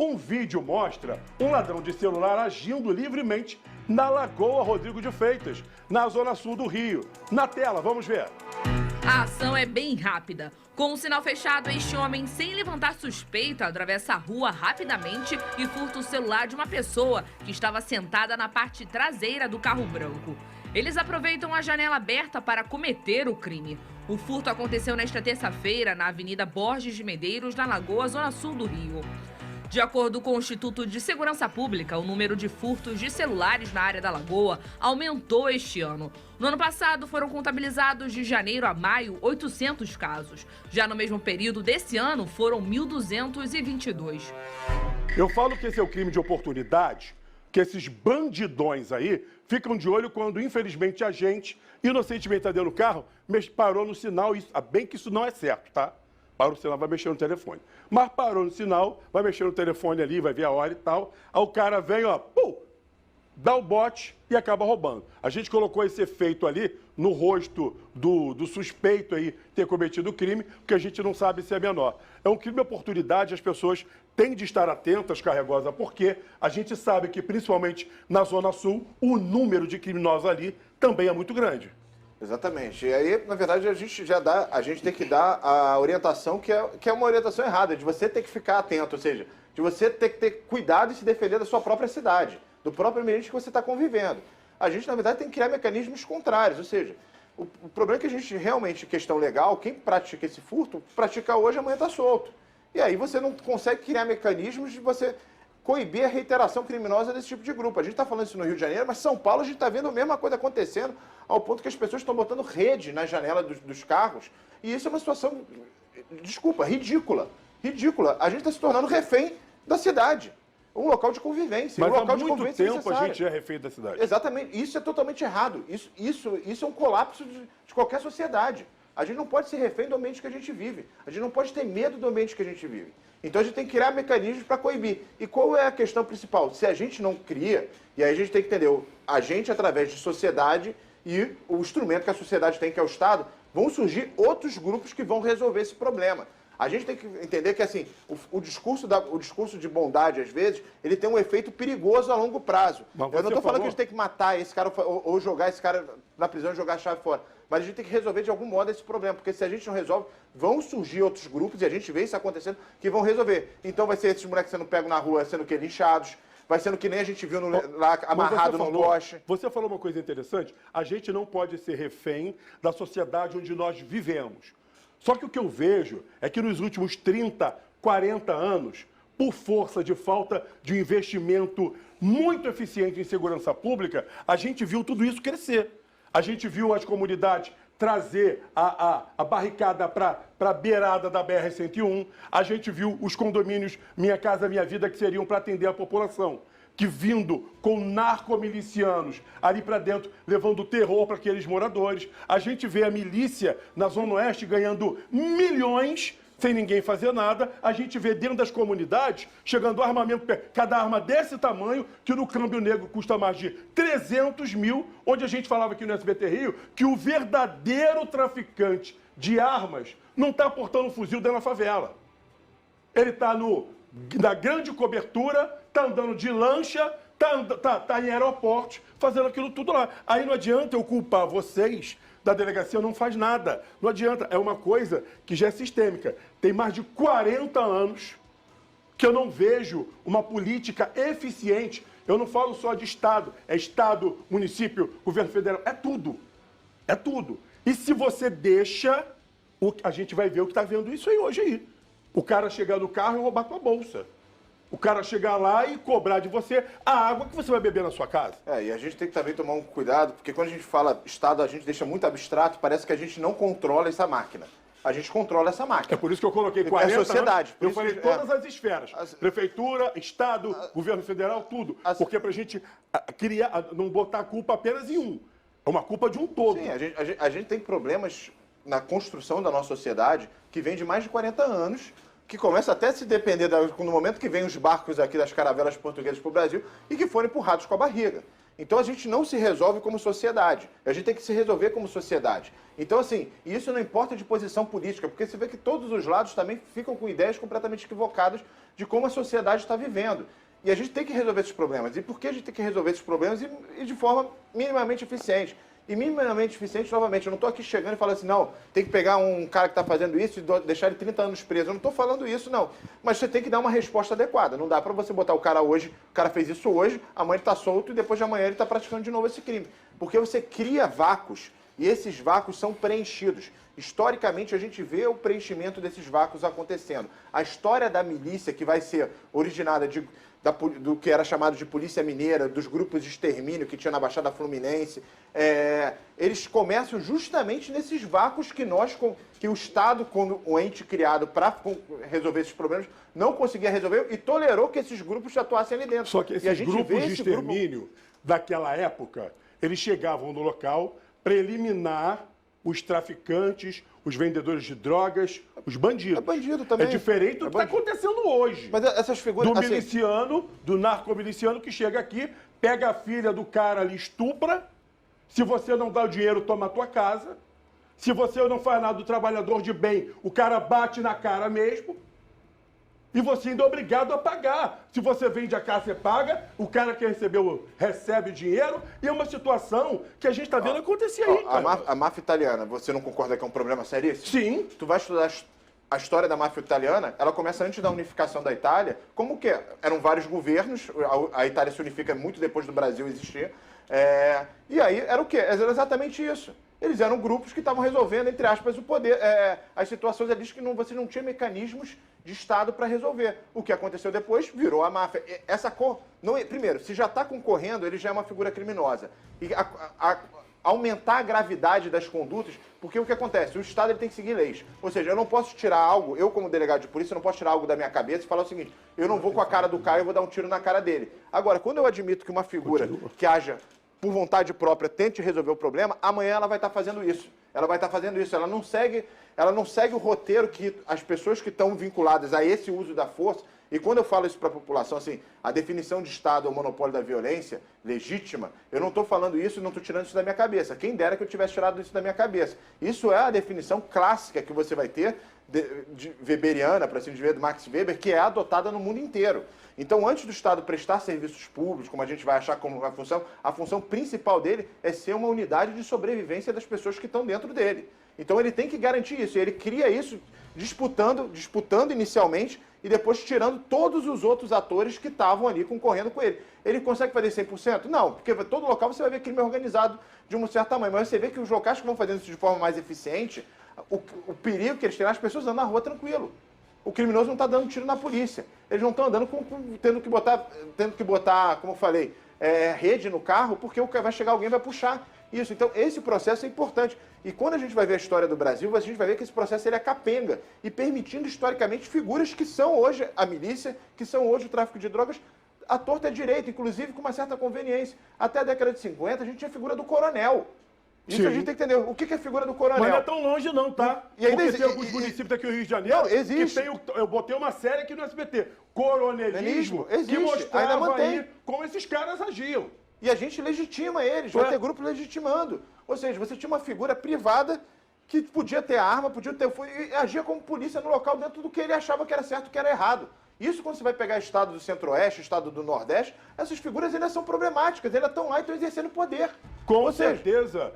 Um vídeo mostra um ladrão de celular agindo livremente na Lagoa Rodrigo de Freitas, na zona sul do Rio. Na tela, vamos ver. A ação é bem rápida. Com o sinal fechado, este homem, sem levantar suspeita, atravessa a rua rapidamente e furta o celular de uma pessoa que estava sentada na parte traseira do carro branco. Eles aproveitam a janela aberta para cometer o crime. O furto aconteceu nesta terça-feira na Avenida Borges de Medeiros, na Lagoa, zona sul do Rio. De acordo com o Instituto de Segurança Pública, o número de furtos de celulares na área da Lagoa aumentou este ano. No ano passado, foram contabilizados de janeiro a maio 800 casos. Já no mesmo período desse ano, foram 1.222. Eu falo que esse é o crime de oportunidade, que esses bandidões aí ficam de olho quando, infelizmente, a gente, inocentemente está dentro do carro, parou no sinal. Bem que isso não é certo, tá? Parou no sinal, vai mexer no telefone. Mas parou no sinal, vai mexer no telefone ali, vai ver a hora e tal. Aí o cara vem, ó, pum, dá o bote e acaba roubando. A gente colocou esse efeito ali no rosto do suspeito aí ter cometido o crime, porque a gente não sabe se é menor. É um crime de oportunidade, as pessoas têm de estar atentas, Carregosa, porque a gente sabe que, principalmente na Zona Sul, o número de criminosos ali também é muito grande. Exatamente. E aí, na verdade, a gente tem que dar a orientação que é uma orientação errada, de você ter que ficar atento, ou seja, de você ter que ter cuidado e se defender da sua própria cidade, do próprio ambiente que você está convivendo. A gente, na verdade, tem que criar mecanismos contrários, ou seja, o problema é que a gente realmente, questão legal, quem pratica esse furto, pratica hoje, amanhã está solto. E aí você não consegue criar mecanismos de você coibir a reiteração criminosa desse tipo de grupo. A gente está falando isso no Rio de Janeiro, mas São Paulo a gente está vendo a mesma coisa acontecendo, ao ponto que as pessoas estão botando rede na janela dos carros. E isso é uma situação, desculpa, ridícula. Ridícula. A gente está se tornando refém da cidade. Um local de convivência. Mas um local há muito tempo a gente é refém da cidade. Exatamente. Isso é totalmente errado. Isso é um colapso de qualquer sociedade. A gente não pode ser refém do ambiente que a gente vive. A gente não pode ter medo do ambiente que a gente vive. Então a gente tem que criar mecanismos para coibir. E qual é a questão principal? Se a gente não cria, e aí a gente tem que entender, a gente, através de sociedade e o instrumento que a sociedade tem, que é o Estado, vão surgir outros grupos que vão resolver esse problema. A gente tem que entender que assim, o discurso de bondade, às vezes, ele tem um efeito perigoso a longo prazo. Eu não estou falando que a gente tem que matar esse cara ou jogar esse cara na prisão e jogar a chave fora. Mas a gente tem que resolver de algum modo esse problema, porque se a gente não resolve, vão surgir outros grupos, e a gente vê isso acontecendo, que vão resolver. Então vai ser esses moleques sendo pegos na rua, sendo linchados, vai sendo que nem a gente viu lá amarrado no poste. Você falou uma coisa interessante, a gente não pode ser refém da sociedade onde nós vivemos. Só que o que eu vejo é que nos últimos 30, 40 anos, por força de falta de um investimento muito eficiente em segurança pública, a gente viu tudo isso crescer. A gente viu as comunidades trazer a barricada para a beirada da BR-101. A gente viu os condomínios Minha Casa Minha Vida, que seriam para atender a população, que vindo com narcomilicianos ali para dentro, levando terror para aqueles moradores. A gente vê a milícia na Zona Oeste ganhando milhões sem ninguém fazer nada. A gente vê dentro das comunidades chegando armamento, cada arma desse tamanho, que no câmbio negro custa mais de 300 mil, onde a gente falava aqui no SBT Rio que o verdadeiro traficante de armas não está portando um fuzil dentro da favela. Ele está na grande cobertura, está andando de lancha, está em aeroportos, fazendo aquilo tudo lá. Aí não adianta eu culpar vocês da delegacia, não faz nada. Não adianta. É uma coisa que já é sistêmica. Tem mais de 40 anos que eu não vejo uma política eficiente. Eu não falo só de Estado. É Estado, município, governo federal. É tudo. É tudo. E se você deixa, a gente vai ver o que está vendo isso aí hoje aí. O cara chegar no carro e roubar tua bolsa. O cara chegar lá e cobrar de você a água que você vai beber na sua casa. E a gente tem que também tomar um cuidado, porque quando a gente fala Estado, a gente deixa muito abstrato, parece que a gente não controla essa máquina. A gente controla essa máquina. É por isso que eu coloquei 40 anos. É sociedade. Eu falei todas as esferas. Prefeitura, Estado, governo federal, tudo. Porque pra gente não botar a culpa apenas em um. É uma culpa de um todo. Sim, a gente tem problemas na construção da nossa sociedade que vem de mais de 40 anos, que começa até a se depender no momento que vem os barcos aqui das caravelas portuguesas para o Brasil e que foram empurrados com a barriga. Então a gente não se resolve como sociedade, a gente tem que se resolver como sociedade. Então assim, isso não importa de posição política, porque você vê que todos os lados também ficam com ideias completamente equivocadas de como a sociedade está vivendo. E a gente tem que resolver esses problemas. E por que a gente tem que resolver esses problemas e de forma minimamente eficiente? E minimamente eficiente, novamente, eu não estou aqui chegando e falando assim, não, tem que pegar um cara que está fazendo isso e deixar ele 30 anos preso. Eu não estou falando isso, não. Mas você tem que dar uma resposta adequada. Não dá para você botar o cara hoje, o cara fez isso hoje, amanhã ele está solto e depois de amanhã ele está praticando de novo esse crime. Porque você cria vácuos e esses vácuos são preenchidos. Historicamente, a gente vê o preenchimento desses vácuos acontecendo. A história da milícia, que vai ser originada do que era chamado de polícia mineira, dos grupos de extermínio que tinha na Baixada Fluminense, eles começam justamente nesses vácuos que o Estado, como um ente criado para resolver esses problemas, não conseguia resolver e tolerou que esses grupos atuassem ali dentro. Só que esses grupos de extermínio daquela época, eles chegavam no local para eliminar os traficantes, os vendedores de drogas, os bandidos. É bandido também. É diferente do que está acontecendo hoje. Mas essas figuras... Do miliciano, do narcomiliciano que chega aqui, pega a filha do cara ali, estupra. Se você não dá o dinheiro, toma a tua casa. Se você não faz nada do trabalhador de bem, o cara bate na cara mesmo. E você ainda é obrigado a pagar. Se você vende a casa, você paga. O cara que recebeu, recebe dinheiro. E é uma situação que a gente está vendo acontecer aí, cara. A máfia italiana, você não concorda que é um problema seríssimo? Sim. Tu vai estudar a história da máfia italiana, ela começa antes da unificação da Itália. Como que é? Eram vários governos. A Itália se unifica muito depois do Brasil existir. E aí era o quê? Era exatamente isso. Eles eram grupos que estavam resolvendo, entre aspas, o poder, as situações ali que você não tinha mecanismos de Estado para resolver. O que aconteceu depois virou a máfia. Primeiro, se já está concorrendo, ele já é uma figura criminosa. E aumentar a gravidade das condutas, porque o que acontece? O Estado ele tem que seguir leis. Ou seja, eu não posso tirar algo, eu como delegado de polícia, eu não posso tirar algo da minha cabeça e falar o seguinte, eu não vou com a cara do Caio e vou dar um tiro na cara dele. Agora, quando eu admito que uma figura que haja por vontade própria, tente resolver o problema, amanhã ela vai estar fazendo isso. Ela vai estar fazendo isso. Ela não segue o roteiro que as pessoas que estão vinculadas a esse uso da força, e quando eu falo isso para a população, assim, a definição de Estado é o monopólio da violência legítima, eu não estou falando isso e não estou tirando isso da minha cabeça. Quem dera que eu tivesse tirado isso da minha cabeça. Isso é a definição clássica que você vai ter, de weberiana, para assim dizer, do Max Weber, que é adotada no mundo inteiro. Então, antes do Estado prestar serviços públicos, como a gente vai achar como a função principal dele é ser uma unidade de sobrevivência das pessoas que estão dentro dele. Então, ele tem que garantir isso. E ele cria isso disputando inicialmente e depois tirando todos os outros atores que estavam ali concorrendo com ele. Ele consegue fazer 100%? Não, porque todo local você vai ver crime organizado de um certo tamanho. Mas você vê que os locais que vão fazendo isso de forma mais eficiente, o perigo que eles têm, as pessoas andam na rua tranquilo. O criminoso não está dando tiro na polícia. Eles não estão andando tendo que botar, como eu falei, rede no carro, porque vai chegar alguém e vai puxar isso. Então, esse processo é importante. E quando a gente vai ver a história do Brasil, a gente vai ver que esse processo ele é capenga e permitindo, historicamente, figuras que são hoje a milícia, que são hoje o tráfico de drogas, à torta direita, inclusive com uma certa conveniência. Até a década de 50, a gente tinha a figura do coronel. Isso a gente tem que entender. O que é a figura do coronel? Mas não é tão longe não, tá? E ainda porque tem alguns municípios aqui no Rio de Janeiro não, existe. que tem eu botei uma série aqui no SBT, Coronelismo, existe, que mostrava ainda mantém. aí como esses caras agiam. E a gente legitima eles, vai ter grupo legitimando. Ou seja, você tinha uma figura privada que podia ter arma, podia ter e agia como polícia no local dentro do que ele achava que era certo, que era errado. Isso quando você vai pegar estado do Centro-Oeste, estado do Nordeste, essas figuras ainda são problemáticas, ainda estão lá e estão exercendo poder. Com certeza.